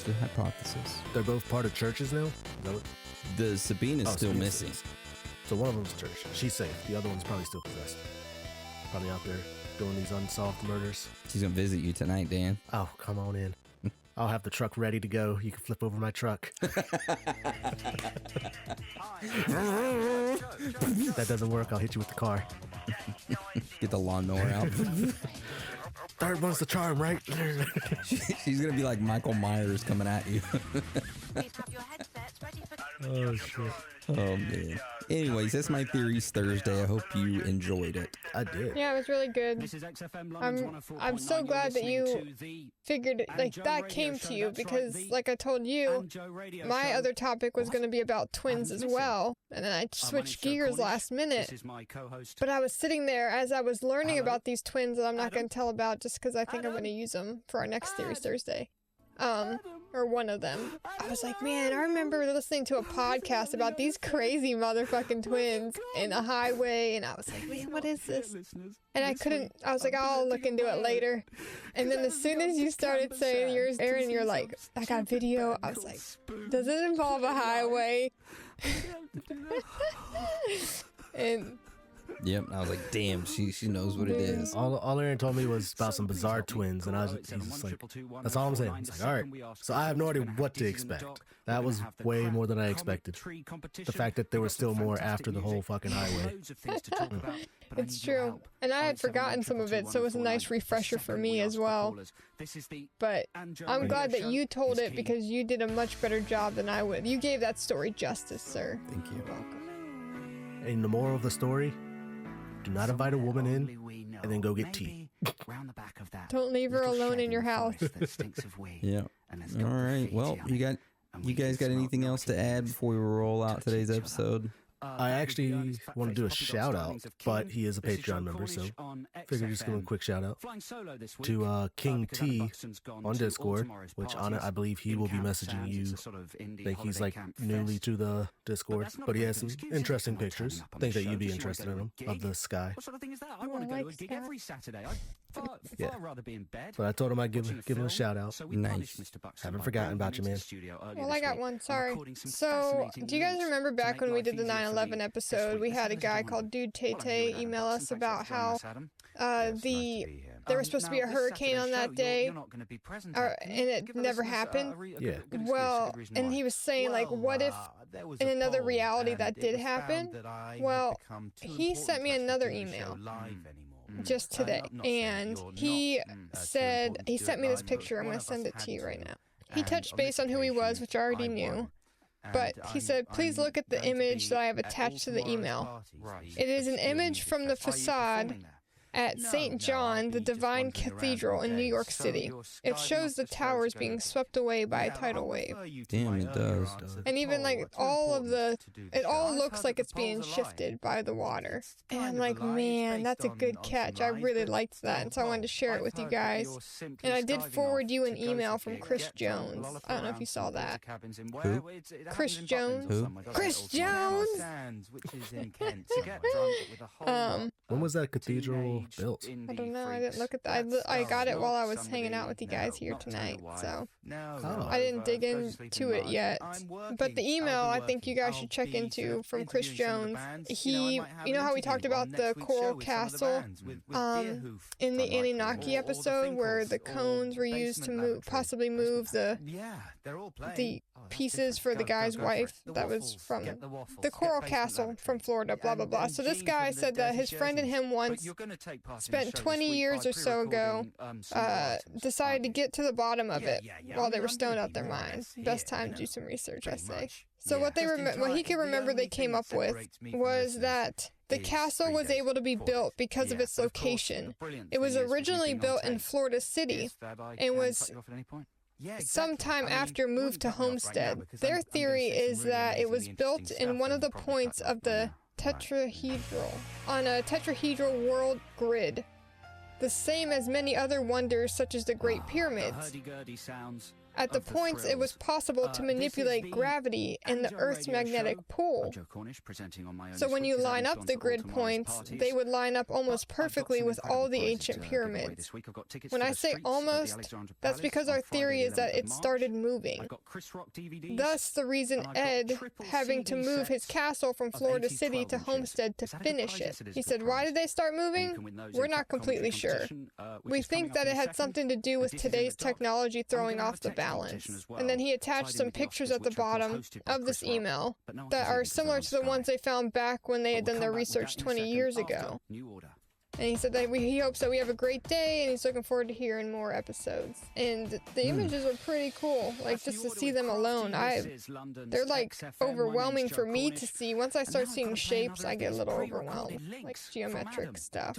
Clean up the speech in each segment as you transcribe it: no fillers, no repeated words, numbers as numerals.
the hypothesis. They're both part of churches now? Is that what? The Sabina's still missing. So one of them's church. She's safe. The other one's probably still possessed. Probably out there doing these unsolved murders. She's going to visit you tonight, Dan. Oh, come on in. I'll have the truck ready to go. You can flip over my truck. If that doesn't work, I'll hit you with the car. Get the lawnmower out. Third one's the charm, right? She's going to be like Michael Myers coming at you. Oh, shit. Oh, man. Anyways, that's my Theories Thursday. I hope you enjoyed it. I did. Yeah, it was really good. I'm so glad that you figured it, like, that came to you, because, like I told you, my other topic was going to be about twins as well, and then I switched gears last minute. But I was sitting there as I was learning about these twins that I'm not going to tell about just because I think I'm going to use them for our next Theories Thursday. Or one of them. I was like, man, I remember listening to a podcast about these crazy motherfucking twins in a highway, and I was like, man, what is this? And I was like, I'll look into it later. And then as soon as you started saying yours, Aaron, you're like, I got a video. I was like, does it involve a highway? And yep, I was like, damn, she knows what it is. All Aaron told me was about some bizarre twins, and he's just like, that's all I'm saying. He's like, all right. So I have no idea what to expect. That was way more than I expected. The fact that there was still more after the whole fucking highway. It's true. And I had forgotten some of it, so it was a nice refresher for me as well. But I'm glad that you told it, because you did a much better job than I would. You gave that story justice, sir. Thank you. You're welcome. And the moral of the story, do not invite a woman in and then go get tea. Don't leave her alone in your house. Yeah. All right. Well, you guys got anything else to add before we roll out today's episode? I actually want to do a shout out, but he is a Patreon member, so figured just give him a quick shout out to King T on Discord, which on it I believe he will be messaging you. I think he's like newly to the Discord, but he has some interesting pictures. I think that you'd be interested in them of the sky. What sort of thing is that? I want to go to a gig every Saturday. Yeah. rather be in bed. But I told him I'd give him a shout out. Nice. Haven't forgotten about you, man. Well, I got one, sorry. So, do you guys remember back when we did the 9/11 episode, we had a guy called Dude Tay email us about how there was supposed to be a hurricane on that day, and it never happened? Yeah. Well, and he was saying, like, what if in another reality that did happen? Well, he sent me another email just today, and he said, he sent me this picture. I'm going to send it to you right now. He touched base on who he was, which I already knew, but he said, please look at the image that I have attached to the email. It is an image from the facade at St. John, the Divine Cathedral in New York City. It shows the towers being swept away by a tidal wave. Damn, it does. And even like it all looks like it's being shifted by the water. And I'm like, man, that's a good catch. I really liked that, and so I wanted to share it with you guys. And I did forward you an email from Chris Jones. I don't know if you saw that. Who? Chris Jones. Who? Chris Jones! When was that cathedral built? I don't know. I didn't look at that. I got it while I was hanging out with you guys here tonight, so I didn't dig into it yet. But the email I think you guys should check into from Chris Jones. You know how we talked about the Coral Castle in the Anunnaki episode where the cones were used to possibly move the pieces for the guy's wife that was from the Coral Castle from Florida, blah, blah, blah. So this guy said that his friend and him once spent 20 years or so ago, decided to get to the bottom of it while they were stoned out their minds. Best time to do some research, I say. So what he could remember they came up with was that the castle was able to be built because of its location. It was originally built in Florida City and was sometime after moved to Homestead. Their theory is that it was built in one of the points of the tetrahedral, on a tetrahedral world grid, the same as many other wonders such as the Great Pyramids. At the points, it was possible to manipulate gravity and the Earth's magnetic pull. So when you line up the grid points, they would line up almost perfectly with all the ancient pyramids. When I say almost, that's because our theory is that it started moving. Thus, the reason Ed having to move his castle from Florida City to Homestead to finish it. He said, why did they start moving? We're not completely sure. We think that it had something to do with today's technology throwing off the balance. And then he attached some pictures at the bottom of this email that are similar to the ones they found back when they had done their research 20 years ago. And he said that he hopes that we have a great day, and he's looking forward to hearing more episodes. And the images are pretty cool, like just to see them alone. They're like overwhelming for me to see. Once I start seeing shapes, I get a little overwhelmed, like geometric stuff.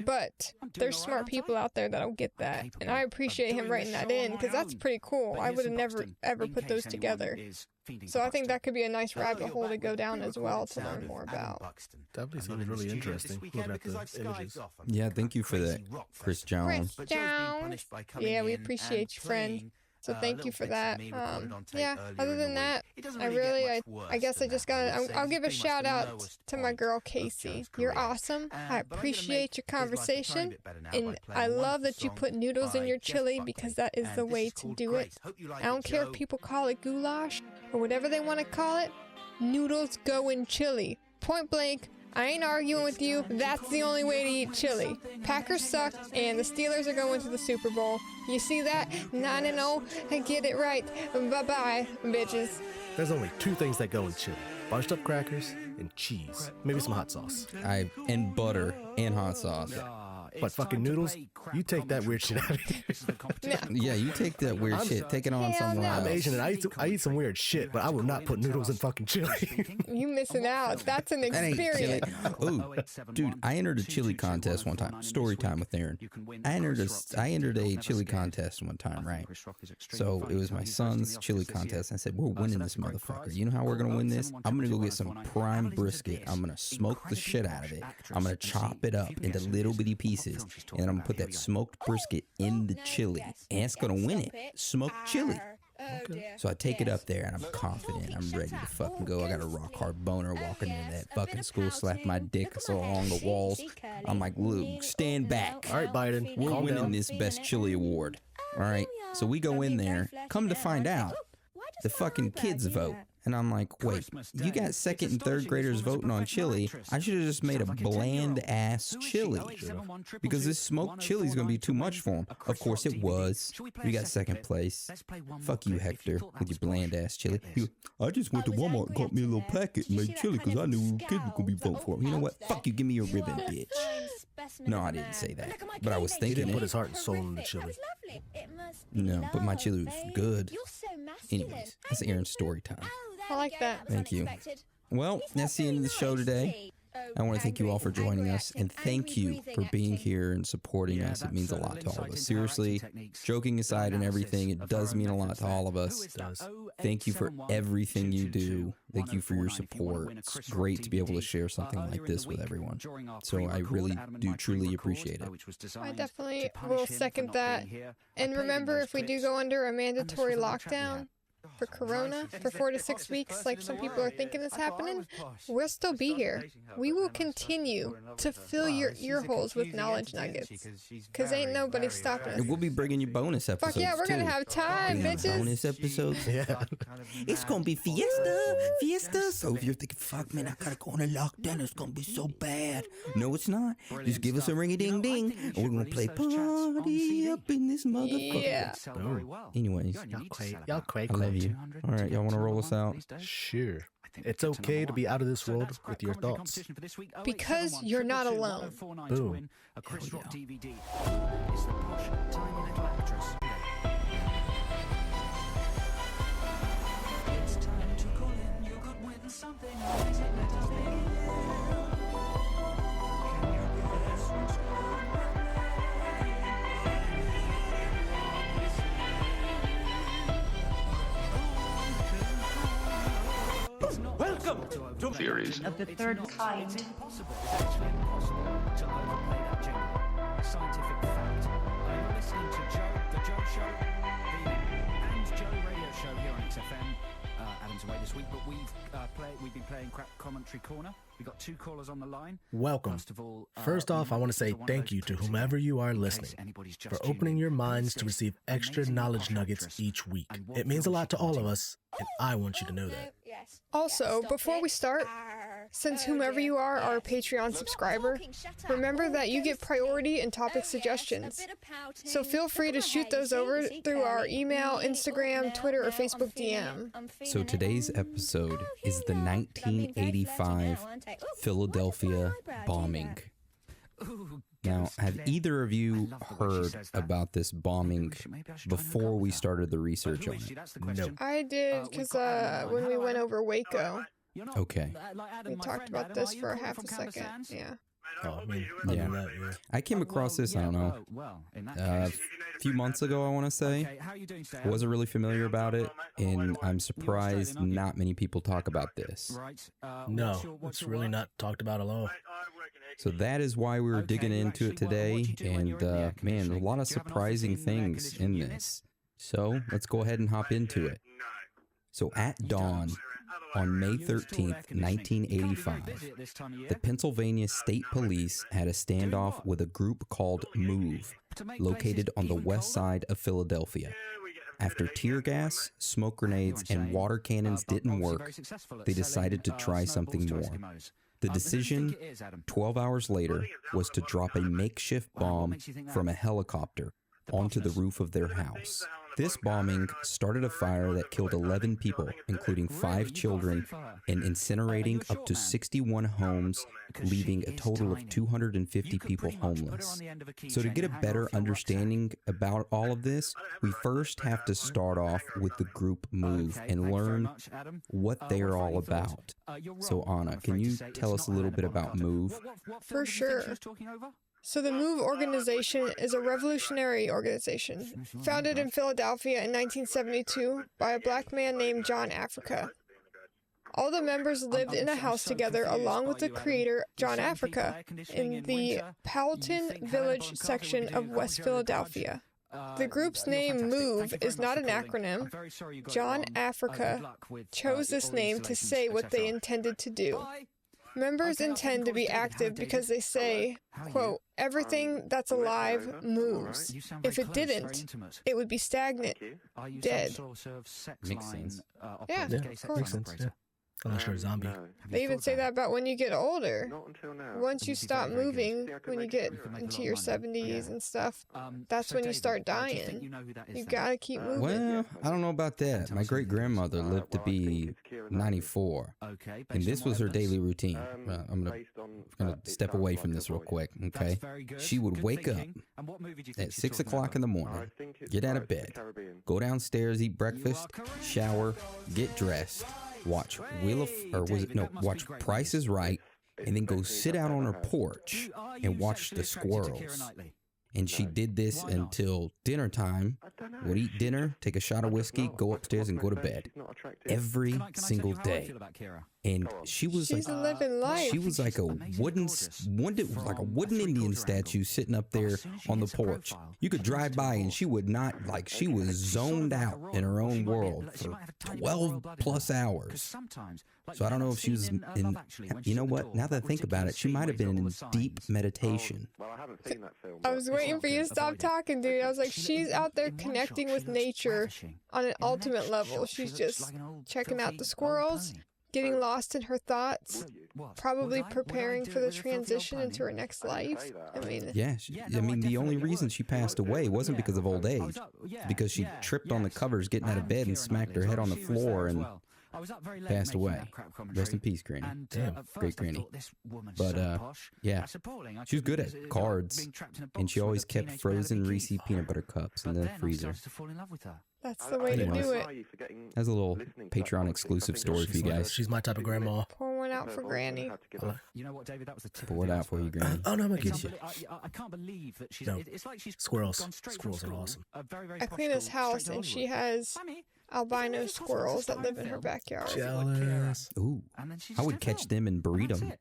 But there's smart people out there that'll get that, and I appreciate him writing that in because that's pretty cool. I would have never ever put those together. So I think that could be a nice rabbit hole to go down as well to learn more about. Definitely seems really interesting looking at the images. Yeah, thank you for that, Chris Jones. Chris Jones. Yeah, we appreciate you, friend. So thank you for that. Yeah, other than that, I guess I'll give a shout out to my girl Casey. You're awesome. I appreciate your conversation. And I love that you put noodles in your chili because that is the way to do it. I don't care if people call it goulash or whatever they want to call it. Noodles go in chili. Point blank. I ain't arguing with you. That's the only way to eat chili. Packers suck, and the Steelers are going to the Super Bowl. You see that? 9-0. Get it right. Bye-bye, bitches. There's only two things that go in chili. Bunched up crackers and cheese. Maybe some hot sauce. And butter and hot sauce. But fucking noodles, you take that weird shit out of here. Yeah, you take that weird shit. Take it on somewhere else. I'm Asian and I eat some weird shit, but I will not put noodles in fucking chili. You missing out. That's an experience. Oh, dude, I entered a chili contest one time. Story time with Aaron. I entered a chili contest one time, right? So it was my son's chili contest. I said, we're winning this motherfucker. You know how we're going to win this? I'm going to go get some prime brisket. I'm going to smoke the shit out of it. I'm going to chop it up into little bitty pieces. And then I'm going to put that smoked brisket in the chili. And it's going to win it. Smoked chili. So I take it up there and I'm confident. I'm ready to fucking go. I got a rock hard boner walking into that fucking school, slap my dick so along the walls. I'm like, Luke, stand back. All right, Biden. We're winning this best chili award. All right. So we go in there. Come to find out, the fucking kids vote. And I'm like, wait, you got second and third graders voting on chili. I should have just made a bland-ass chili. Because this smoked chili is going to be too much for them. Of course it was. We got second place. Fuck you, Hector, with your bland-ass chili. I just went to Walmart and got me a little packet and made chili because I knew kids were going to be voting for it. You know what? Fuck you, give me your ribbon, bitch. No, I didn't say that. But I was thinking he didn't put his heart and soul in the chili. No, but my chili was good. Anyways, that's Aaron's story time. I like that. Thank you. Well, that's the end of the show today. I want to thank you all for joining us, and thank you for being here and supporting us. It means a lot to all of us. Seriously, joking aside and everything, it does mean a lot to all of us. Thank you for everything you do. Thank you for your support. It's great to be able to share something like this with everyone. So I really do truly appreciate it. I definitely will second that. And remember, if we do go under a mandatory lockdown for Corona for 4 to 6 weeks, like some people are thinking is happening, we'll still be here. We will continue to fill your ear holes with knowledge nuggets, because ain't nobody stopping us. And we'll be bringing you bonus episodes. Fuck yeah, we're gonna have time, bitches. Bonus episodes. Yeah. It's gonna be fiesta. So if you're thinking, fuck man, I gotta go on a lockdown, it's gonna be so bad. No, it's not. Just give us a ringy ding ding, and we're gonna play party up in this motherfucker. Yeah. Anyways, y'all quake. I love you. All right, y'all want to roll us out? Sure. It's okay to be out of this world with your thoughts. Because you're not alone. Boom. Welcome to theories of the third kind. It's impossible to overplay that jingle. Scientific fact. You're listening to Joe, the Joe Show, and Joe. this week, but we've been playing Crap Commentary Corner. We've got 2 callers on the line. Welcome. First off, I want to say thank you to whomever you are listening for opening your minds to receive extra knowledge nuggets each week. It means a lot to all of us, and I want you to know that. Also, before we start, since whomever you are a Patreon subscriber, remember that you get priority in topic suggestions. So feel free to shoot those over through our email, Instagram, Twitter, or Facebook DM. So today's episode is the 1985 Philadelphia bombing. Now, have either of you heard about this bombing before we started the research on it? No. I did, because when we went over Waco, Okay. we talked about this for a half a second. Yeah. Oh, I mean, other than that, yeah. I came across this, I don't know, a few months ago, I want to say. I wasn't really familiar about it, and I'm surprised not many people talk about this. No, it's really not talked about at all. So that is why we were digging into it today, and man, a lot of surprising things in this. So let's go ahead and hop into it. So at dawn, on May 13th, 1985, the Pennsylvania State Police had a standoff with a group called MOVE, located on the west side of Philadelphia. After tear gas, smoke grenades, and water cannons didn't work, they decided to try something more. The decision, 12 hours later, was to drop a makeshift bomb from a helicopter onto the roof of their house. This bombing started a fire that killed 11 people, including 5 children, and incinerating up to 61 homes, leaving a total of 250 people homeless. So to get a better understanding about all of this, we first have to start off with the group MOVE and learn what they're all about. So Anna, can you tell us a little bit about MOVE? For sure. So the MOVE organization is a revolutionary organization founded in Philadelphia in 1972 by a black man named John Africa. All the members lived in a house together along with the creator, John Africa, in the Powelton Village section of West Philadelphia. The group's name, MOVE, is not an acronym. John Africa chose this name to say what they intended to do. Members intend to be active because they say, quote, everything that's alive moves. If it didn't, it would be stagnant, dead. Makes sense. Yeah, of course. Makes sense, yeah. Unless you're a zombie. They even say that about when you get older. Not until now. Once you stop moving, when you get into your 70s and stuff, that's when you start dying. You gotta keep moving. Well, I don't know about that. My great-grandmother lived to be 94, and this was her daily routine. I'm gonna step away from this real quick, okay? She would wake up at 6 o'clock in the morning, get out of bed, go downstairs, eat breakfast, shower, get dressed, watch watch Price is Right, and then go sit out on her porch and watch the squirrels. And she did this until dinner time. Would eat dinner, take a shot of whiskey, go upstairs and go to bed every single day. And she's living life. She was like a wooden Indian statue sitting up there on the porch. You could drive by and she would not, she was zoned out in her own world for 12 plus hours. So I don't know if she was you know what, now that I think about it, she might have been in deep meditation. Well, I haven't seen that film. I was waiting for you to stop talking, dude. I was like, she's out there connecting with nature on an ultimate level. She's just checking out the squirrels, getting lost in her thoughts, probably preparing for the transition into her next life. I mean, yeah, the only reason she passed away wasn't because of old age, because she tripped on the covers getting out of bed and smacked her head on the floor and passed away. Rest in peace, Granny. Damn, great Granny. But yeah, she was good at cards, and she always kept frozen Reese's peanut butter cups in the freezer. that's the way to do it. That's a little Patreon exclusive story for you guys. She's my type of grandma. Pour one out for Granny. You know what, David? That was the tip. Pour it out for you, Granny. Oh, no, I'm gonna get you. I can't believe that she's. No. It's like she's Squirrels. gone straight Squirrels from are school, awesome. a very, very I posh clean this school, house straight to and she Hollywood. has Sammy, albino Is it squirrels that possible live to in her start a backyard. Jealous. Ooh, and then she I just would kept catch on. them and breed That's them. it.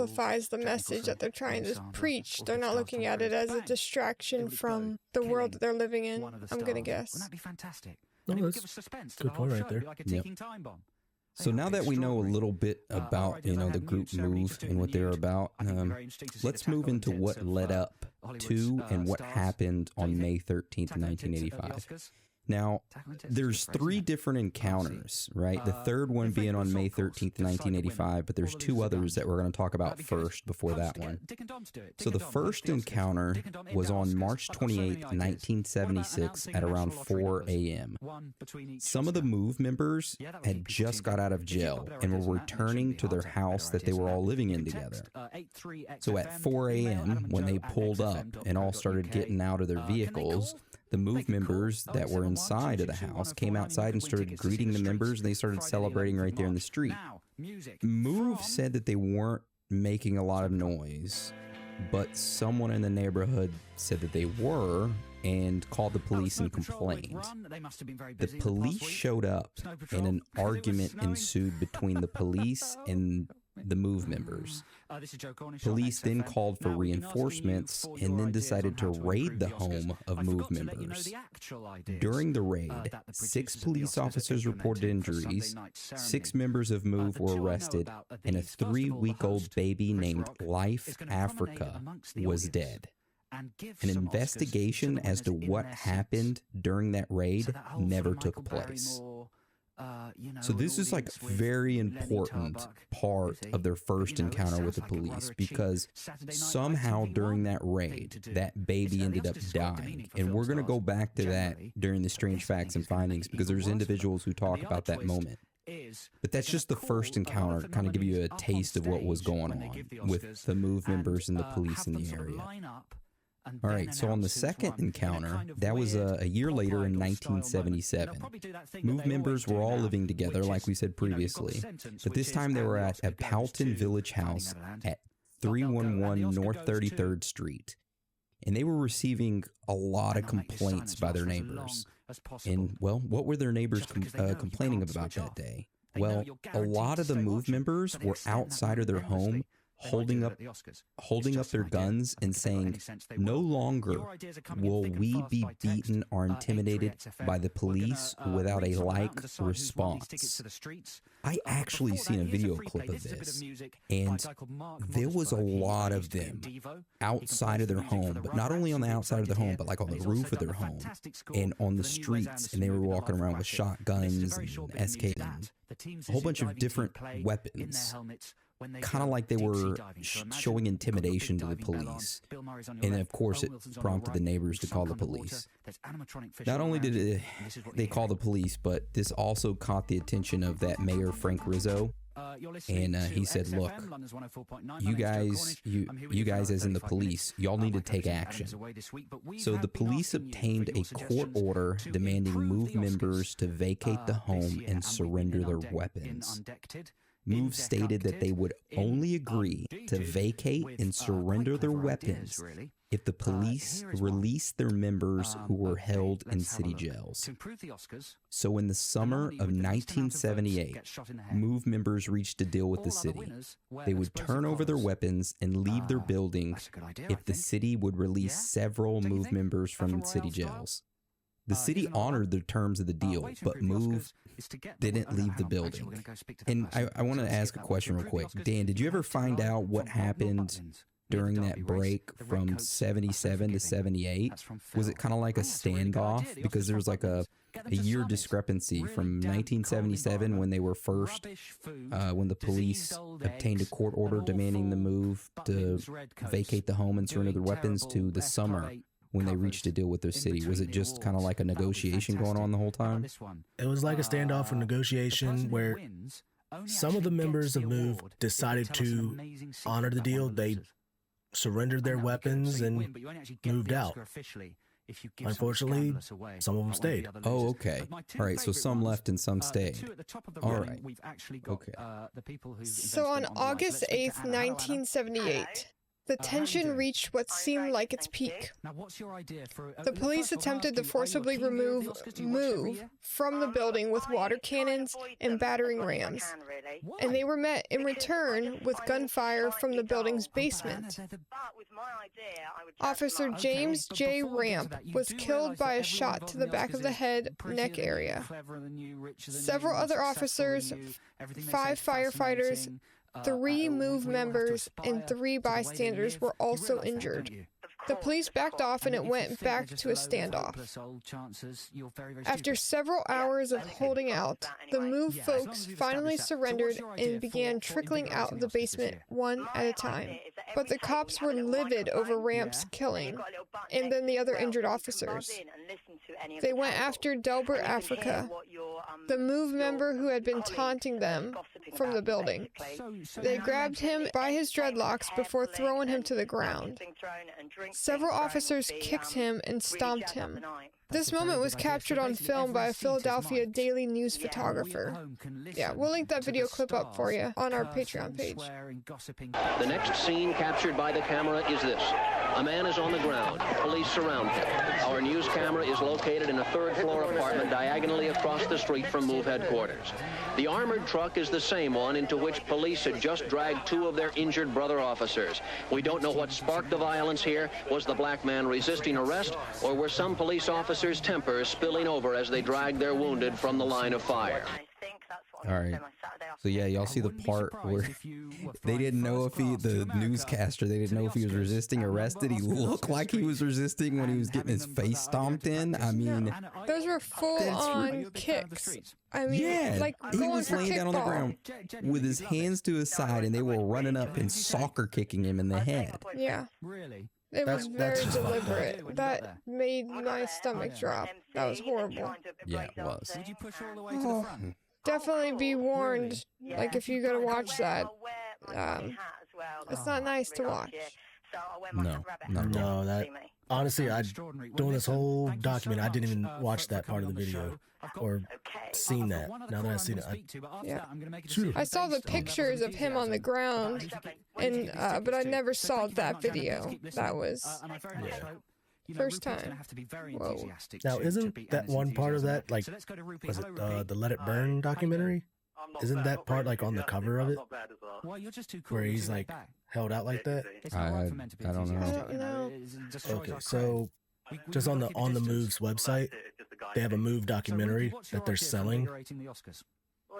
amplifies the message that they're trying to preach. They're not looking at it as a distraction from the world that they're living in, I'm going to guess. Wouldn't that be fantastic? No, And it would that's give us suspense to good the whole point right show, there. like a Yep. ticking time bomb. So now that we know a little bit about, the group move and what they're about, let's move into what led up to and what happened on May 13th, 1985. Now, there's 3 different encounters, right? The third one being on May 13th, 1985, but there's 2 others that we're going to talk about first before that one. So the first encounter was on March 28th, 1976 at around 4 a.m. Some of the MOVE members had just got out of jail and were returning to their house that they were all living in together. So at 4 a.m., when they pulled up and all started getting out of their vehicles, the MOVE members that were inside of the house came outside and started greeting the members, and they started celebrating right there in the street. MOVE said that they weren't making a lot of noise, but someone in the neighborhood said that they were and called the police and complained. The police showed up and an argument ensued between the police and the MOVE members. Police then called for reinforcements and then decided to raid the home of MOVE members. During the raid, 6 police officers reported injuries, 6 members of MOVE were arrested, and a 3-week-old baby named Life Africa was dead. An investigation as to what happened during that raid never took place. So this is like a very important part of their first encounter with the police, because somehow during that raid, that baby ended up dying. And we're going to go back to that during the Strange Facts and Findings, because there's individuals who talk about that moment. But that's just the first encounter to kind of give you a taste of what was going on with the MOVE members and the police in the area. All right, so on the second encounter, that was a year later in 1977. MOVE members were all living together, like we said previously, but this time they were at a Powelton Village house at 311 North 33rd Street, and they were receiving a lot of complaints by their neighbors. And, well, what were their neighbors complaining about that day? Well, a lot of the MOVE members were outside of their home holding up their guns and saying, "No longer will we be beaten or intimidated by the police without a like response." I actually seen a video clip of this, and there was a lot of them outside of their home, but not only on the outside of their home, but like on the roof of their home and on the streets, and they were walking around with shotguns and SK and a whole bunch of different weapons. Kind of like they were showing intimidation to the police. And then, of course, it prompted the neighbors to call the police. Not only did they call the police, but this also caught the attention of that Mayor Frank Rizzo. And he said, "Look, you guys as in the police, y'all need to take action." So the police obtained a court order demanding MOVE members to vacate the home and surrender their weapons. MOVE stated that they would only agree to vacate and surrender their weapons if the police released their members who were held in city jails. So in the summer of 1978, MOVE members reached a deal with the city. They would turn over their weapons and leave their building if the city would release several MOVE members from city jails. The city honored the terms of the deal, but MOVE didn't leave the building. And I want to ask a question real quick. Dan, did you ever find out what happened during that break from 77 to 78? Was it kind of like a standoff? Because there was like a year discrepancy from 1977 when they were first, when the police obtained a court order demanding the MOVE to vacate the home and surrender their weapons, to the summer when they reached a deal with their city. Was it just kind of like a negotiation going on the whole time? It was like a standoff or negotiation where some of the members of MOVE decided to honor the deal. They surrendered their weapons and moved out. Unfortunately, some of them stayed. Oh, okay. All right, so some left and some stayed. All right. Okay. So on August 8th, 1978, the tension reached what seemed like its peak. The police attempted to forcibly remove MOVE from the building with water cannons and battering rams, and they were met in return with gunfire from the building's basement. Officer James J. Ramp was killed by a shot to the back of the head, neck area. Several other officers, 5 firefighters, 3 MOVE members, and 3 bystanders were also injured. The police backed off and it went back to a standoff. After several hours of holding out, the MOVE folks finally surrendered and began trickling out of the basement one at a time. But the cops were livid over Ramp's killing, and then the other injured officers. They went after Delbert Africa, the MOVE member who had been taunting them from the building. They grabbed him by his dreadlocks before throwing him to the ground. Several officers kicked him and stomped him. This moment was captured on film by a Philadelphia Daily News photographer. Yeah, we'll link that video clip up for you on our Patreon page. The next scene captured by the camera is this. A man is on the ground. Police surround him. Our news camera is located in a third-floor apartment diagonally across the street from MOVE headquarters. The armored truck is the same one into which police had just dragged two of their injured brother officers. We don't know what sparked the violence here. Was the black man resisting arrest, or were some police officers' tempers spilling over as they dragged their wounded from the line of fire? All right. So yeah, y'all see the part where they didn't know if the newscaster, they didn't know if he was resisting arrest. Did he look like he was resisting when he was getting his face stomped in? I mean, those were full-on kicks. I mean, yeah, like he was laying down on the ground with his hands to his side, and they were running up and soccer kicking him in the head. Yeah. Really? It was very deliberate. That made my stomach drop. That was horrible. Yeah, it was. Did you push all the way to the front? Definitely be warned, like if you go to watch that, it's not nice to watch. No, that honestly, doing this whole document, I didn't even watch that part of the video or seen that. Now that I've seen it, I saw the pictures of him on the ground, and but I never saw that video. That was first time. Whoa. Now, isn't that one part of that, like, was it the Let It Burn documentary? Isn't that part, like, on the cover of it? Where he's, like, held out like that? I don't know. I don't know. Okay, so just on the MOVE's website, they have a MOVE documentary that they're selling.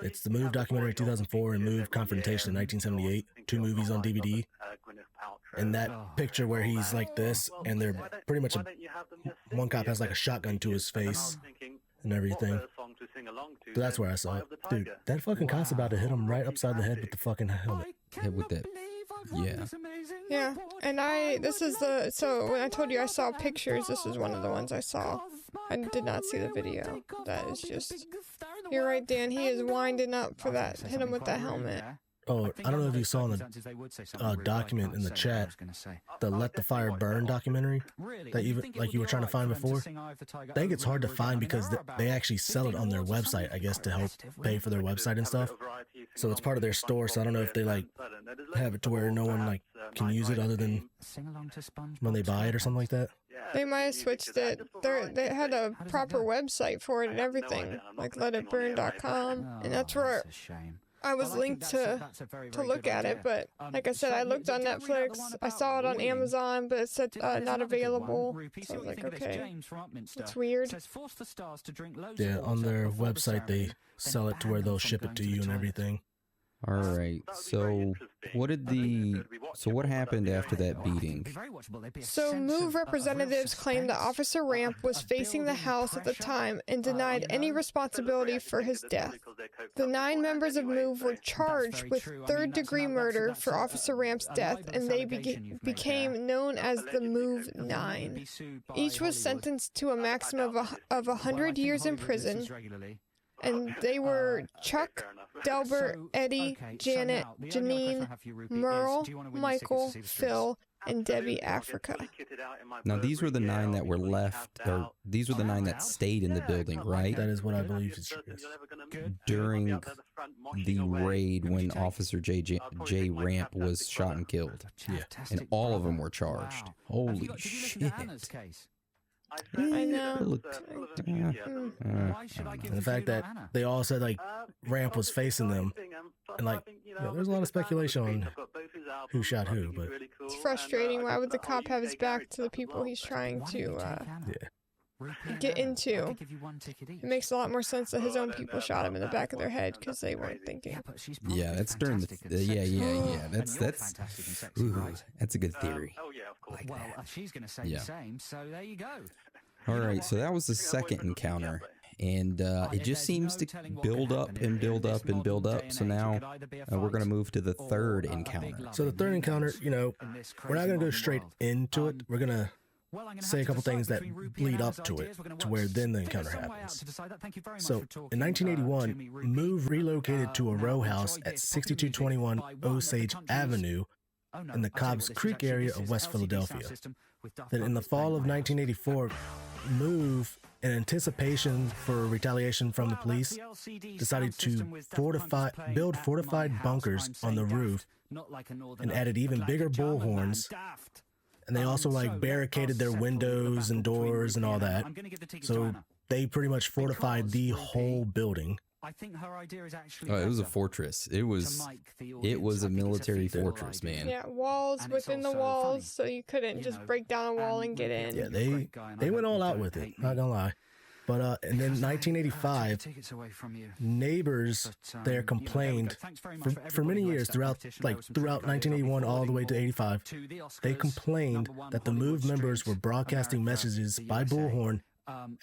It's the MOVE documentary 2004 and MOVE Confrontation 1978, 2 movies on DVD. And that picture where he's like this, and they're pretty much one cop has like a shotgun to his face and everything. So that's where I saw it. Dude, that fucking cop's about to hit him right upside the head with the fucking helmet. Hit with that. Yeah. Yeah, and so when I told you I saw pictures, this is one of the ones I saw. I did not see the video. That is just, you're right, Dan, he is winding up for that, hit him with that helmet. Oh, I don't know if you saw in the document in the chat, the Let the Fire Burn documentary that you were trying to find before. I think it's hard to find because they actually sell it on their website, I guess, to help pay for their website and stuff. So it's part of their store. So I don't know if they like have it to where no one like can use it other than when they buy it or something like that. They might have switched it. They had a proper website for it and everything, like letitburn.com, and that's where I was linked to look at it, but like I said, I looked on Netflix, I saw it on Amazon, but it said not available, so I was like, okay, it's weird. Yeah, on their website, they sell it to where they'll ship it to you and everything. All right. So what happened after that beating? So MOVE representatives claimed that Officer Ramp was facing the house at the time and denied any responsibility for his death. The 9 members of MOVE were charged with third-degree murder for Officer Ramp's death, and they became known as the MOVE 9. Each was sentenced to a maximum of 100 years in prison. And they were Chuck, Delbert, Eddie, Janet, Janine, Merle, Michael, Phil, and Debbie Africa. Now, these were the 9 that were left, or these were the 9 that stayed in the building, right? That is what I believe is during the raid when Officer J. Ramp was shot and killed. Yeah. And all of them were charged. Holy shit. I know. And the fact that they all said like Ramp was facing them, and like there's a lot of speculation on who shot who, but it's frustrating. Why would the cop have his back to the people he's trying to? Yeah. get into. It makes a lot more sense that his own people shot him in the back of their head because they weren't thinking. Yeah, that's during the yeah. That's a good theory. Oh yeah, of course. Like Well, that. she's going to say Yeah. the same, so there you go. All right, so that was the second encounter, and it just seems to build up and build up and build up. So now we're going to move to the third encounter. So the third encounter, you know, we're not going to go straight into it. We're going to say a couple things that lead up to it, to where then the encounter happens. So in 1981, Move relocated to a row house at 6221 Osage Avenue in the Cobbs Creek area of West Philadelphia. Then in the fall of 1984, Move, in anticipation for retaliation from the police, decided to build fortified bunkers on the roof and added even bigger bullhorns. And they also like barricaded their windows and doors and all that. So they pretty much fortified the whole building. I think her idea is actually Oh, it was a fortress. It was a military fortress, man. Yeah, walls within the walls, so you couldn't just break down a wall and get in. Yeah, they went all out with it, not gonna lie. But and then 1985, neighbors there complained for many years throughout 1981 all the way to 85. They complained that the Move members were broadcasting messages by bullhorn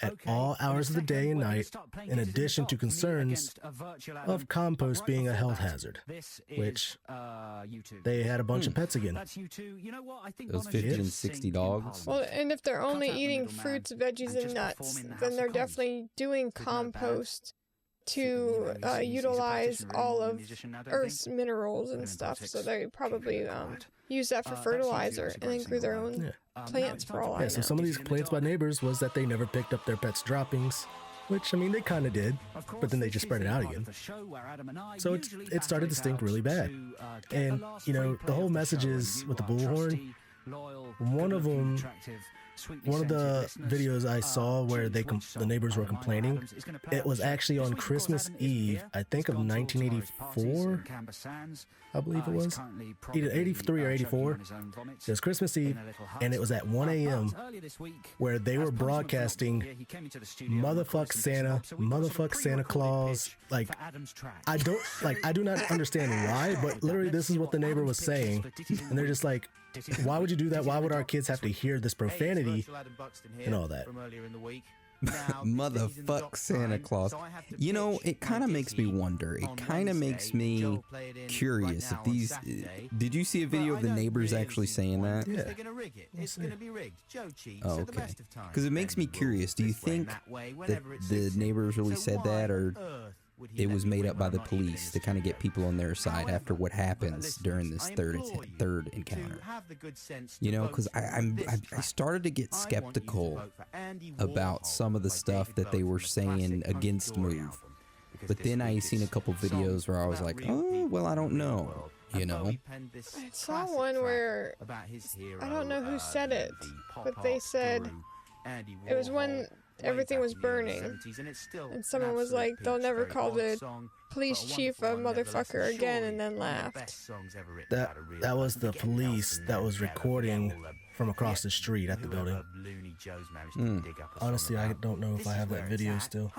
at all hours of the day and night, in addition to concerns of compost being a health hazard, which they had a bunch of pets again. Those 50 and 60 dogs. Well, and if they're only eating fruits, veggies, and nuts, then they're definitely doing compost to utilize all of Earth's minerals and stuff. So they probably use that for fertilizer and then grew their own plants for all I know. So some of these complaints by neighbors was that they never picked up their pets' droppings, which, I mean, they kind of did, but then they just spread it out again. So it started to stink really bad. And, you know, the whole messages with the bullhorn, one of the videos I saw where the neighbors were complaining, it was actually on Christmas Eve, I think of 1984, I believe it was, either 83 or 84. It was Christmas Eve, and it was at 1 a.m. where they were broadcasting motherfuck Santa, motherfuck Santa Claus. Like, I do not understand why, but literally this is what the neighbor was saying, and they're just like, why would you do that? Why would our kids have to hear this profanity and all that? Motherfuck Santa Claus. You know, it kind of makes me wonder. It kind of makes me curious if these... Did you see a video of the neighbors actually saying that? Yeah. It's going to be rigged. Joe cheats Oh, at the okay. best of times. Because it makes me curious. Do you think that the neighbors really said that, or it was made up by the police to kind of get people on their side after what happens during this third encounter? You know, because I started to get skeptical about some of the stuff that they were saying against Move. But then I seen a couple videos where I was like, oh, well, I don't know, you know? I saw one where, I don't know who said it, but they said it was when everything was burning, and someone was like, they'll never call the police chief a motherfucker again, and then laughed. That was the police that was recording from across the street at the building. Honestly, I don't know if I have that video still.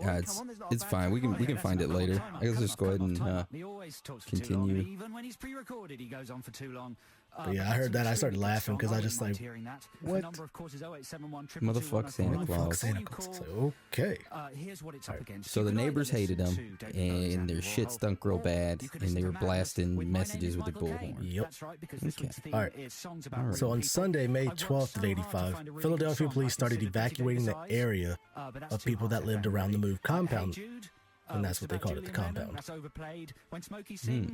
Yeah, it's fine. We can find it later. I guess just go ahead and continue. Even when he's pre-recorded, he goes on for too long. But yeah, I heard that. I started laughing because I just like, what? Motherfuck Santa Claus. Santa Claus. It's like, okay. Here's what it's up against. So the neighbors hated them, and their shit stunk real bad, and they were blasting messages with the bullhorn. Yep. Okay. All right. So on Sunday, May 12th of 85, Philadelphia police started evacuating the area of people that lived around the Move compound. And that's what they called it, the compound.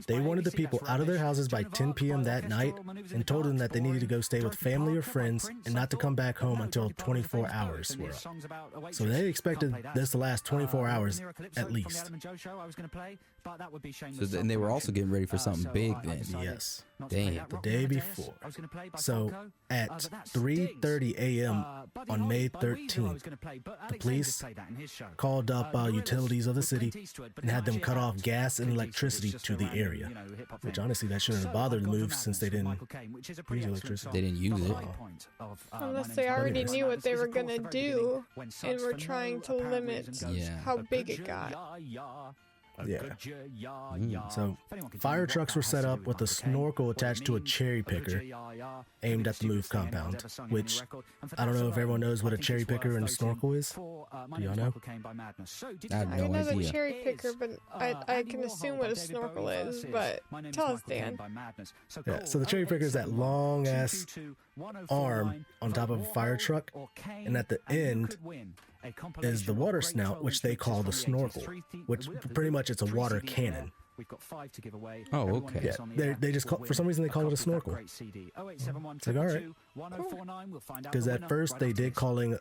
They wanted the people out of their houses by 10 p.m. that night and told them that they needed to go stay with family or friends and not to come back home until 24 hours were up. So they expected this to last 24 hours at least. So then they were also getting ready for something big then. Yes. Damn. The day before. So at 3:30 a.m. on May 13th, the police called up utilities of the city facility and had them cut off gas and electricity to the area. Which honestly, that shouldn't have bothered the move since they didn't use electricity. They didn't use it. Unless they already knew what they were going to do and were trying to limit how big it got. Yeah. So, fire trucks were set up with a snorkel attached to a cherry picker aimed at the move compound, which I don't know if everyone knows what a cherry picker and a snorkel is. Do y'all know? I have no know the idea. cherry picker, but I can assume what a snorkel is, but tell us, Dan. Yeah, so the cherry picker is that long-ass arm on top of a fire truck, and at the end is the water snout, which they call the snorkel, which pretty much it's a water cannon. Oh, okay. Yeah, they just call, for some reason they call it a snorkel. It's like, all right, because at first they did call it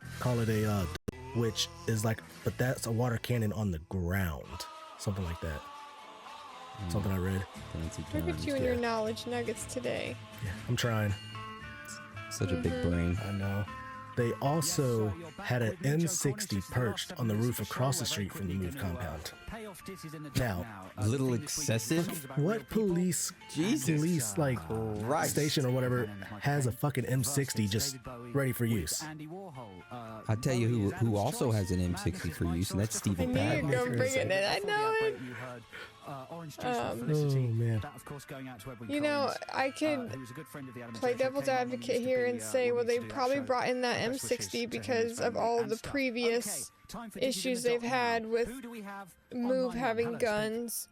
a which is like, but that's a water cannon on the ground, something like that. Something I read. Look at you and your knowledge nuggets today. Yeah, I'm trying. Such a big brain. I know. They also had an M60 perched on the roof across the street from the move compound. Now, A little excessive? what police like station or whatever has a fucking M60 just ready for use? I tell you who also has an M60 for use, and that's I Stephen knew you Patton. were going to bring it in. I know it. Oh man. You know, I could play devil's advocate here and say, well, they probably brought in that M60 because of all the previous issues they've had with Move having guns.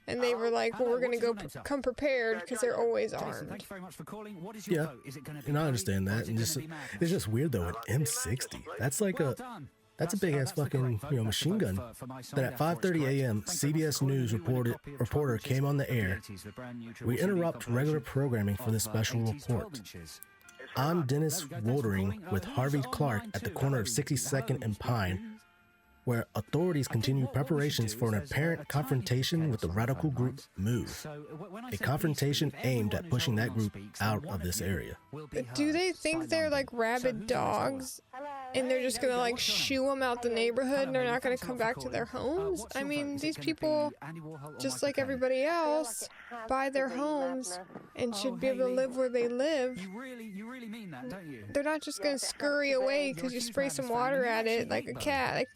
And they were like, well, we're going to come prepared because they're always armed. Yeah, and I understand that. And it's just weird though, an M60. That's like that's a big ass fucking machine gun. Then at 5:30 a.m., CBS News reporter came on the air. We interrupt regular programming for this special report. I'm Dennis Woldering with Harvey Clark at the corner of 62nd and Pine, where authorities continue preparations for an apparent confrontation with the radical group Move. A confrontation aimed at pushing that group out of this area. Do they think they're like rabid dogs and they're just gonna like shoo them out the neighborhood and they're not gonna come back to their homes? I mean, these people, just like everybody else, buy their homes and should be able to live where they live. You really mean that, don't you? They're not just gonna scurry away because you spray some water at it like a cat. Like,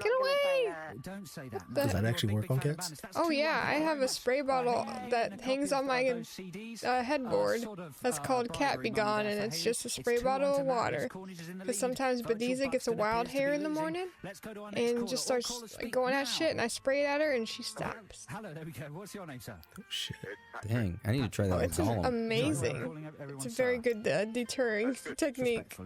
get away! Don't say that. Does that actually work on cats? Oh yeah, I have a spray bottle that hangs on my headboard that's called Cat Be Gone, and it's just a spray bottle of water. Because sometimes Bediza gets a wild hair in the morning and just starts like, going at shit, and I spray it at her and she stops. Hello, there we go. What's your name, sir? Oh shit. Dang, I need to try that with It's Gollum. amazing. It's a very good deterring technique.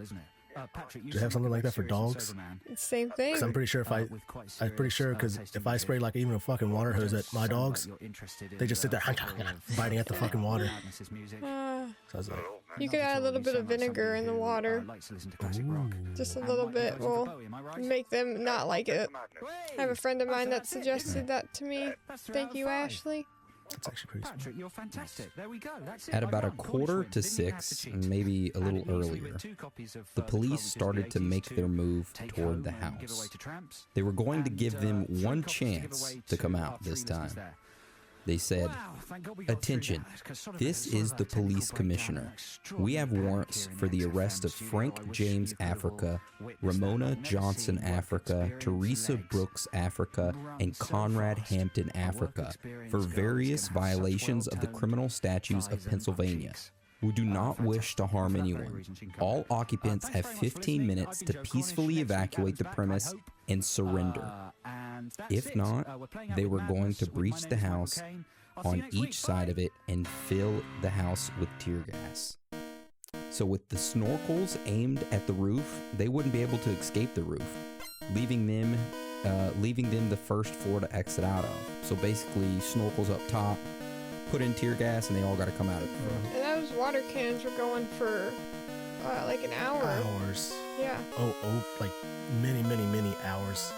Patrick, Do you have something like that for dogs? It's the same thing. Because I'm pretty sure if I spray like even a fucking water hose at my dogs, they just sit there biting at the fucking water. So I was like, You could add a little bit of vinegar in the water. Just a little bit will make them not like it. I have a friend of mine that suggested that to me. Thank you, Ashley. that's actually pretty smart. Patrick, you're fantastic. There we go. That's it. At about a Well done. quarter Gosh, to didn't you have 6, the cheat? maybe a little Andy Leeson earlier, with 2 copies of, the the police Club of started to 80s make their move take toward home the and give away house. to tramps. They were going to And, give them 3 one copies to give chance away to come our out this 3 listeners time. there. They said, Wow, thank God we got through "Attention, that. 'Cause sort of this a- sort is of the a technical police breakdown commissioner. and extraordinary We have panic warrants here in for the the arrest of XFM Frank studio. I wish James you could have Africa, all witnessed that. Ramona I've never Johnson seen work Africa, experience Teresa legs Brooks Africa, run and so Conrad fast. Hampton Our work Africa experience for girls various can have such violations of the well-toned criminal statutes of thighs and Pennsylvania. cheeks. We do not wish to harm For that very anyone. reason, she can come All back. occupants Thanks have very much for 15 listening. minutes I've to been Joe peacefully Cornish. Next week, evacuate the Adam's back, I premise hope. and surrender. And that's If it. not, We're playing out they with were going madness to with breach My the Name's Michael house Caine. I'll see you on next each week. side Bye. of it and fill the house with tear gas. So with the snorkels aimed at the roof, they wouldn't be able to escape the roof, leaving them the first floor to exit out of. So basically, snorkels up top, put in tear gas, and they all got to come out of the front. And those water cannons were going for like an hour. Hours. Yeah. Oh, like many hours.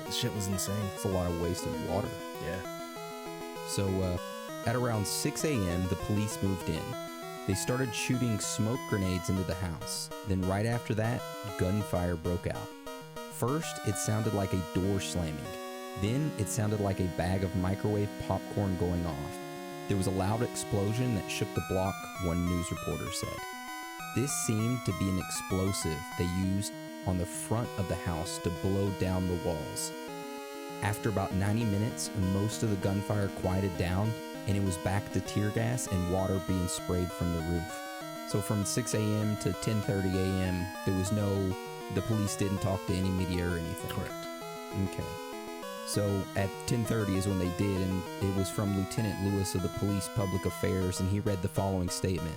The shit was insane. It's a lot of wasted water. Yeah. So at around 6 a.m., the police moved in. They started shooting smoke grenades into the house. Then right after that, gunfire broke out. First, it sounded like a door slamming. Then it sounded like a bag of microwave popcorn going off. There was a loud explosion that shook the block, one news reporter said. This seemed to be an explosive they used on the front of the house to blow down the walls. After about 90 minutes, most of the gunfire quieted down, and it was back to tear gas and water being sprayed from the roof. So from 6 a.m. to 10:30 a.m., the police didn't talk to any media or anything. Correct. Okay. So at 10:30 is when they did, and it was from Lieutenant Lewis of the Police Public Affairs, and he read the following statement.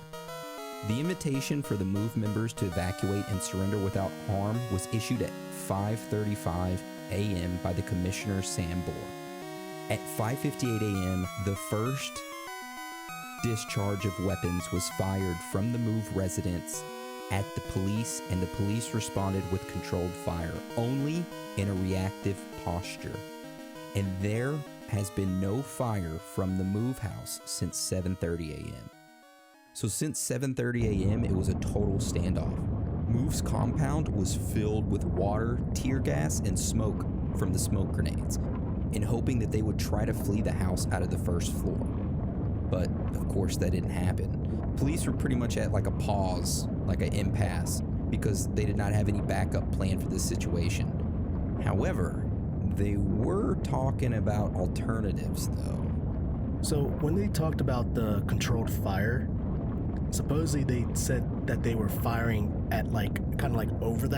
The invitation for the MOVE members to evacuate and surrender without harm was issued at 5:35 a.m. by the Commissioner Sambor. At 5:58 a.m., the first discharge of weapons was fired from the MOVE residence at the police, and the police responded with controlled fire, only in a reactive posture. And there has been no fire from the MOVE house since 7:30 a.m. So since 7:30 a.m., it was a total standoff. MOVE's compound was filled with water, tear gas, and smoke from the smoke grenades, in hoping that they would try to flee the house out of the first floor. But, of course, that didn't happen. Police were pretty much at like a pause, like an impasse, because they did not have any backup plan for this situation. However, they were talking about alternatives, though. So when they talked about the controlled fire, supposedly they said that they were firing at like kind of like over the